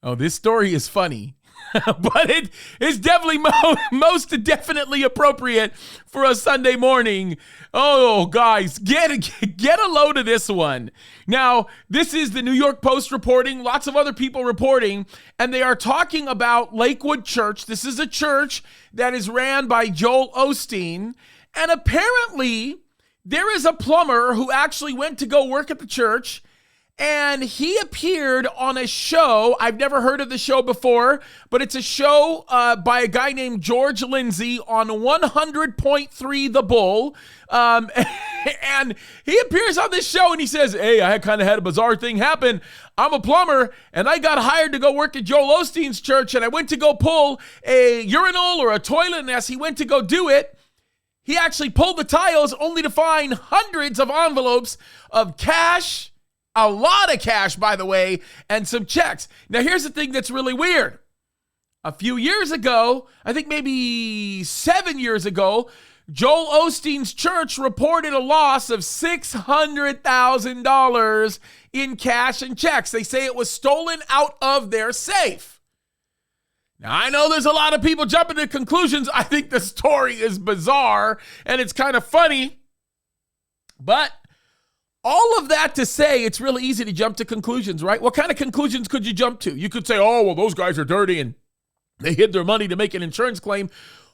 Oh, this story is funny, but it is definitely most definitely appropriate for a Sunday morning. Oh, guys, get a load of this one. Now, this is the New York Post reporting, lots of other people reporting, and they are talking about Lakewood Church. This is a church that is ran by Joel Osteen, and apparently there is a plumber who actually went to go work at the church, and he appeared on a show. I've never heard of the show before, but it's a show by a guy named George Lindsay on 100.3 The Bull. And he appears on this show and he says, hey, I kind of had a bizarre thing happen. I'm a plumber and I got hired to go work at Joel Osteen's church, and I went to go pull a urinal or a toilet, and as he went to go do it, he actually pulled the tiles only to find hundreds of envelopes of cash, a lot of cash, by the way, and some checks. Now, here's the thing that's really weird. A few years ago, I think maybe 7 years ago, Joel Osteen's church reported a loss of $600,000 in cash and checks. They say it was stolen out of their safe. Now, I know there's a lot of people jumping to conclusions. I think the story is bizarre and it's kind of funny, but all of that to say, it's really easy to jump to conclusions, right? What kind of conclusions could you jump to? You could say, oh, well, those guys are dirty and they hid their money to make an insurance claim.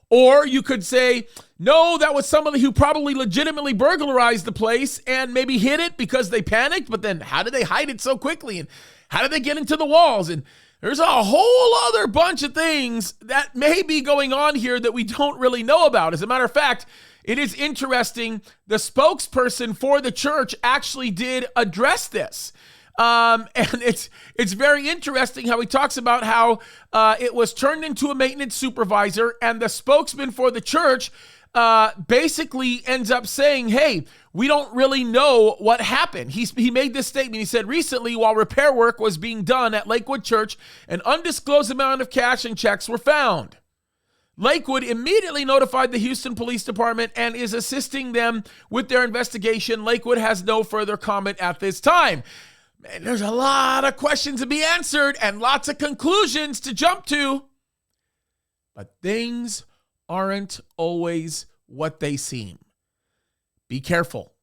Or you could say, no, that was somebody who probably legitimately burglarized the place and maybe hid it because they panicked. But then how did they hide it so quickly? And how did they get into the walls? And there's a whole other bunch of things that may be going on here that we don't really know about. As a matter of fact, it is interesting. The spokesperson for the church actually did address this. And it's very interesting how he talks about how it was turned into a maintenance supervisor, and the spokesman for the church basically ends up saying, hey, we don't really know what happened. He made this statement. He said, recently, while repair work was being done at Lakewood Church, an undisclosed amount of cash and checks were found. Lakewood immediately notified the Houston Police Department and is assisting them with their investigation. Lakewood has no further comment at this time. Man, there's a lot of questions to be answered and lots of conclusions to jump to. But things aren't always what they seem. Be careful.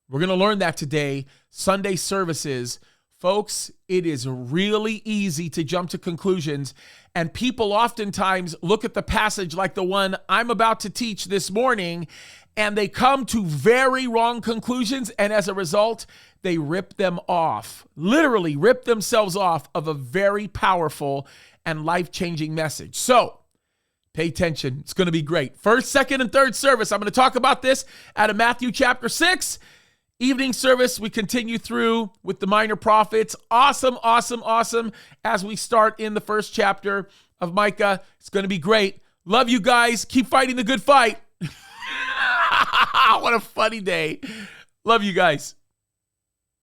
We're going to learn that today. Sunday services. Folks, it is really easy to jump to conclusions, and people oftentimes look at the passage like the one I'm about to teach this morning, and they come to very wrong conclusions, and as a result, they rip them off, literally rip themselves off of a very powerful and life-changing message. So, pay attention. It's going to be great. First, second, and third service, I'm going to talk about this out of Matthew chapter 6. Evening service, we continue through with the minor prophets. Awesome, awesome, awesome. As we start in the first chapter of Micah, it's going to be great. Love you guys. Keep fighting the good fight. What a funny day. Love you guys.